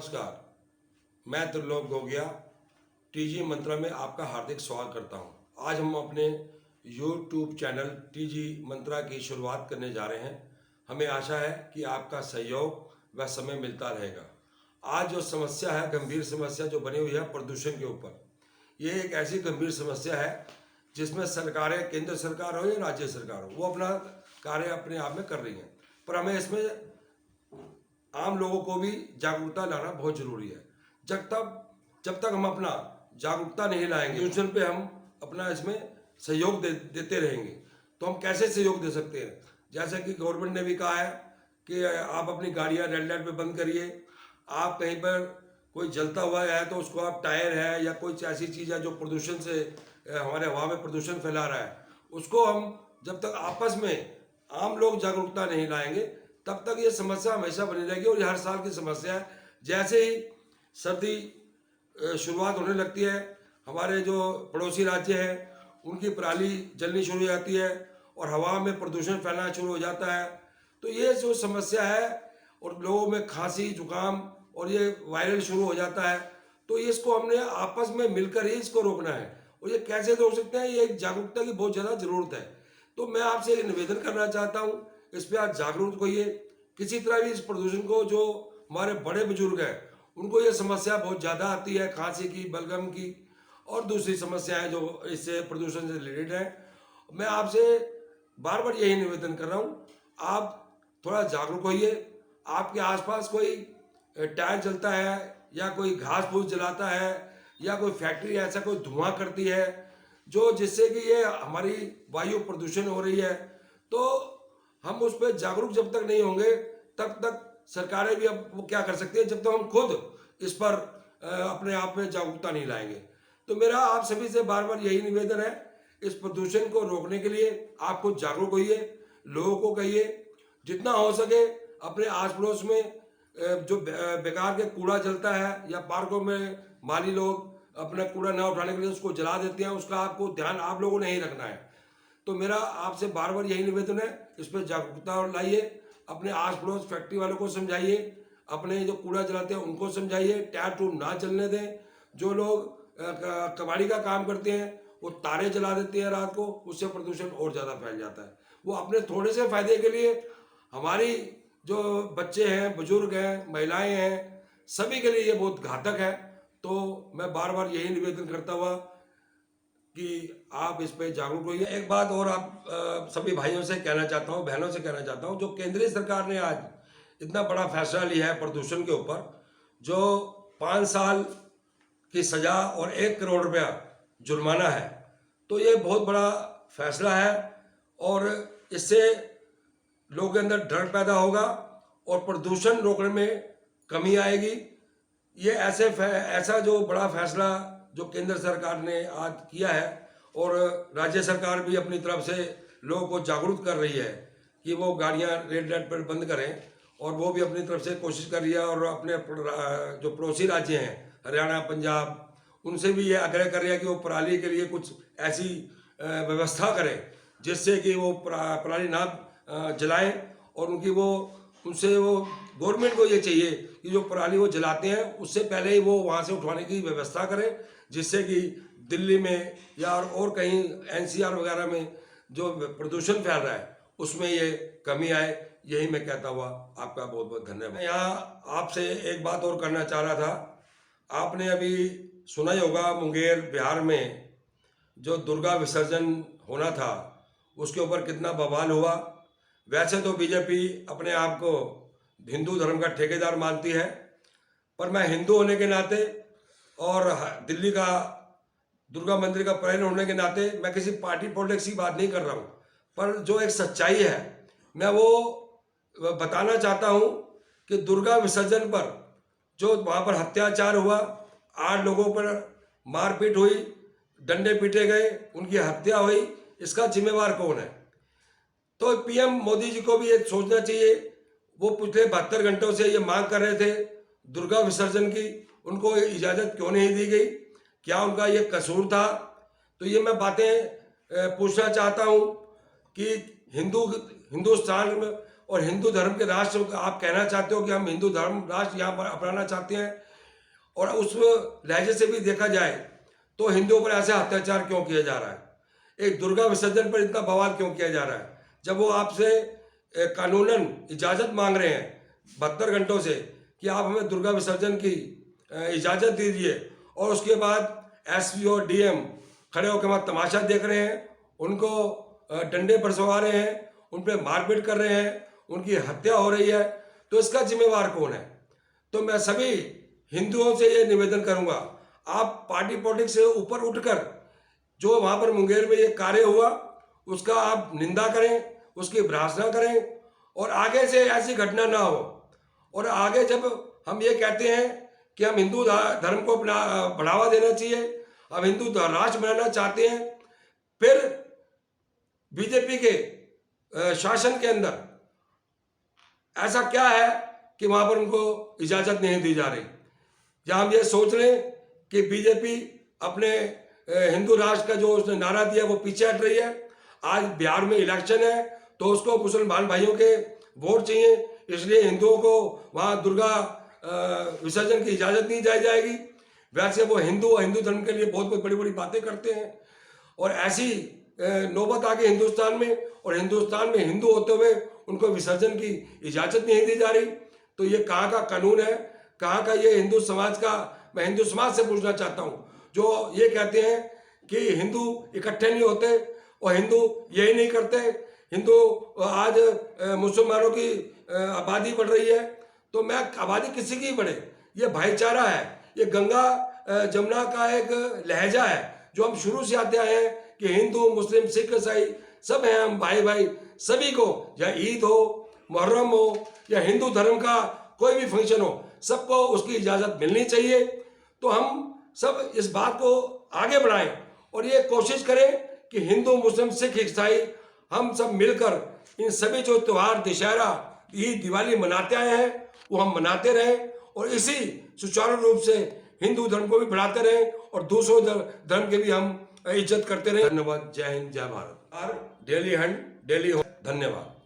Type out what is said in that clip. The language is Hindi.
नमस्कार, मैं त्रिलोक गोगिया टीजी मंत्रा में आपका हार्दिक स्वागत करता हूं। आज हम अपने YouTube चैनल टीजी मंत्रा की शुरुआत करने जा रहे हैं। हमें आशा है कि आपका सहयोग व समय मिलता रहेगा। आज जो समस्या है, गंभीर समस्या जो बनी हुई है प्रदूषण के ऊपर, ये एक ऐसी गंभीर समस्या है जिसमें सरकारें, केंद्र सरकार हो या राज्य सरकार हो, वो अपना कार्य अपने आप में कर रही हैं, पर हमें इसमें आम लोगों को भी जागरूकता लाना बहुत जरूरी है। जब तक हम अपना जागरूकता नहीं लाएंगे, प्रदूषण पे हम अपना इसमें सहयोग देते रहेंगे, तो हम कैसे सहयोग दे सकते हैं? जैसे कि गवर्नमेंट ने भी कहा है कि आप अपनी गाड़ियां रेड लाइट पे बंद करिए। आप कहीं पर कोई जलता हुआ है तो उसको आप, टायर है या कोई ऐसी चीज़ है जो प्रदूषण से हमारे हवा में प्रदूषण फैला रहा है, उसको हम जब तक आपस में आम लोग जागरूकता नहीं लाएंगे तब तक ये समस्या हमेशा बनी रहेगी। और ये हर साल की समस्या है। जैसे ही सर्दी शुरुआत होने लगती है, हमारे जो पड़ोसी राज्य हैं उनकी पराली जलनी शुरू हो जाती है और हवा में प्रदूषण फैलना शुरू हो जाता है। तो ये जो समस्या है, और लोगों में खांसी जुकाम और ये वायरल शुरू हो जाता है, तो इसको हमने आपस में मिलकर ही इसको रोकना है। और ये कैसे रोक सकते हैं, ये एक जागरूकता की बहुत ज़्यादा ज़रूरत है। तो मैं आपसे एक निवेदन करना चाहता हूँ, इस पर आप जागरूक होइए। किसी तरह भी इस प्रदूषण को, जो हमारे बड़े बुजुर्ग हैं उनको ये समस्या बहुत ज़्यादा आती है, खांसी की, बलगम की और दूसरी समस्याएं जो इससे प्रदूषण से रिलेटेड है। मैं आपसे बार बार यही निवेदन कर रहा हूँ, आप थोड़ा जागरूक होइए। आपके आसपास कोई टायर जलता है या कोई घास फूस जलाता है या कोई फैक्ट्री ऐसा कोई धुआं करती है जो जिससे कि ये हमारी वायु प्रदूषण हो रही है, तो हम उस पर जागरूक जब तक नहीं होंगे तब तक सरकारें भी अब वो क्या कर सकती है, जब तक हम खुद इस पर अपने आप में जागरूकता नहीं लाएंगे। तो मेरा आप सभी से बार बार यही निवेदन है, इस प्रदूषण को रोकने के लिए आप खुद जागरूक होइए, लोगों को कहिए जितना हो सके अपने आस पड़ोस में जो बेकार के कूड़ा जलता है या पार्कों में माली लोग अपना कूड़ा न उठाने के लिए उसको जला देते हैं, उसका आपको ध्यान आप लोगों ने ही रखना है। तो मेरा आपसे बार बार यही निवेदन है, इस पर जागरूकता लाइए, अपने आस पड़ोस फैक्ट्री वालों को समझाइए, अपने जो कूड़ा जलाते हैं उनको समझाइए, टायर ट्यूब ना जलने दें। जो लोग कबाड़ी का काम करते हैं वो तारे जला देते हैं रात को, उससे प्रदूषण और ज़्यादा फैल जाता है। वो अपने थोड़े से फायदे के लिए हमारी जो बच्चे हैं, बुजुर्ग हैं, महिलाएं हैं, सभी के लिए ये बहुत घातक है। तो मैं बार बार यही निवेदन करता हुआ कि आप इस पे जागरूक होइए। एक बात और आप सभी भाइयों से कहना चाहता हूँ, बहनों से कहना चाहता हूँ, जो केंद्रीय सरकार ने आज इतना बड़ा फैसला लिया है प्रदूषण के ऊपर, जो 5 साल की सजा और 1 करोड़ रुपया जुर्माना है, तो ये बहुत बड़ा फैसला है और इससे लोगों के अंदर डर पैदा होगा और प्रदूषण रोकने में कमी आएगी। ये ऐसा जो बड़ा फैसला जो केंद्र सरकार ने आज किया है, और राज्य सरकार भी अपनी तरफ से लोगों को जागरूक कर रही है कि वो गाड़ियां रेड लाइट पर बंद करें, और वो भी अपनी तरफ से कोशिश कर रही है। और अपने जो पड़ोसी राज्य हैं हरियाणा, पंजाब, उनसे भी ये आग्रह कर रही है कि वो पराली के लिए कुछ ऐसी व्यवस्था करें जिससे कि वो पराली ना जलाएं। और उनसे वो गवर्नमेंट को ये चाहिए कि जो पराली वो जलाते हैं उससे पहले ही वो वहाँ से उठवाने की व्यवस्था करें, जिससे कि दिल्ली में या और कहीं NCR वगैरह में जो प्रदूषण फैल रहा है उसमें ये कमी आए। यही मैं कहता हुआ आपका बहुत बहुत धन्यवाद। मैं यहाँ आपसे एक बात और करना चाह रहा था। आपने अभी सुना ही होगा, मुंगेर बिहार में जो दुर्गा विसर्जन होना था उसके ऊपर कितना बवाल हुआ। वैसे तो बीजेपी अपने आप को हिंदू धर्म का ठेकेदार मानती है, पर मैं हिंदू होने के नाते और दिल्ली का दुर्गा मंदिर का प्राण होने के नाते मैं किसी पार्टी पॉलिटिक्स की बात नहीं कर रहा हूँ, पर जो एक सच्चाई है मैं वो बताना चाहता हूँ कि दुर्गा विसर्जन पर जो वहाँ पर अत्याचार हुआ, 8 लोगों पर मारपीट हुई, डंडे पीटे गए, उनकी हत्या हुई, इसका जिम्मेवार कौन है? तो PM मोदी जी को भी ये सोचना चाहिए। वो पिछले 72 घंटों से ये मांग कर रहे थे दुर्गा विसर्जन की, उनको इजाज़त क्यों नहीं दी गई? क्या उनका ये कसूर था? तो ये मैं बातें पूछना चाहता हूँ कि हिंदुस्तान में और हिंदू धर्म के राष्ट्र आप कहना चाहते हो कि हम हिंदू धर्म राष्ट्र यहाँ पर अपनाना चाहते हैं, और उस लहजे से भी देखा जाए तो हिंदुओं पर ऐसा अत्याचार क्यों किया जा रहा है? एक दुर्गा विसर्जन पर इतना बवाल क्यों किया जा रहा है? जब वो आपसे कानूनन इजाज़त मांग रहे हैं 72 घंटों से कि आप हमें दुर्गा विसर्जन की इजाज़त दीजिए, और उसके बाद एसपी और डीएम खड़े होकर वहाँ तमाशा देख रहे हैं, उनको डंडे बरसवा रहे हैं, उन पर मारपीट कर रहे हैं, उनकी हत्या हो रही है, तो इसका जिम्मेवार कौन है? तो मैं सभी हिंदुओं से ये निवेदन करूंगा, आप पार्टी पॉलिटिक्स से ऊपर उठकर जो वहाँ पर मुंगेर में ये कार्य हुआ उसका आप निंदा करें, उसकी भर्त्सना करें, और आगे से ऐसी घटना ना हो। और आगे जब हम ये कहते हैं कि हम हिंदू धर्म को बढ़ावा देना चाहिए, हम हिंदू राष्ट्र बनाना चाहते हैं, फिर बीजेपी के शासन के अंदर ऐसा क्या है कि वहाँ पर उनको इजाज़त नहीं दी जा रही? या हम ये सोच रहे हैं कि बीजेपी अपने हिंदू राष्ट्र का जो उसने नारा दिया वो पीछे हट रही है। आज बिहार में इलेक्शन है तो उसको मुसलमान भाइयों के वोट चाहिए, इसलिए हिंदुओं को वहाँ दुर्गा विसर्जन की इजाज़त नहीं दी जाएगी। वैसे वो हिंदू धर्म के लिए बहुत बहुत बड़ी बड़ी बातें करते हैं, और ऐसी नौबत आ गई हिंदुस्तान में, और हिंदुस्तान में हिंदू होते हुए उनको विसर्जन की इजाज़त नहीं दी जा रही। तो ये कहाँ का कानून है, कहाँ का ये हिंदू समाज का? मैं हिंदू समाज से पूछना चाहता हूँ जो ये कहते हैं कि हिंदू इकट्ठे नहीं होते और हिंदू यही नहीं करते। हिंदू आज मुसलमानों की आबादी बढ़ रही है, तो मैं आबादी किसी की बढ़े, ये भाईचारा है, ये गंगा जमुना का एक लहजा है जो हम शुरू से आते आए हैं कि हिंदू मुस्लिम सिख ईसाई सब हैं, हम भाई भाई। सभी को, या ईद हो, मुहर्रम हो, या हिंदू धर्म का कोई भी फंक्शन हो, सबको उसकी इजाज़त मिलनी चाहिए। तो हम सब इस बात को आगे बढ़ाएं और ये कोशिश करें कि हिंदू मुस्लिम सिख ईसाई हम सब मिलकर इन सभी जो त्यौहार दशहरा ईद दिवाली मनाते आए हैं वो हम मनाते रहें, और इसी सुचारू रूप से हिंदू धर्म को भी बढ़ाते रहें और दूसरों धर्म के भी हम इज्जत करते रहें। धन्यवाद। जय हिंद, जय भारत। और डेली हंड डेली हो। धन्यवाद।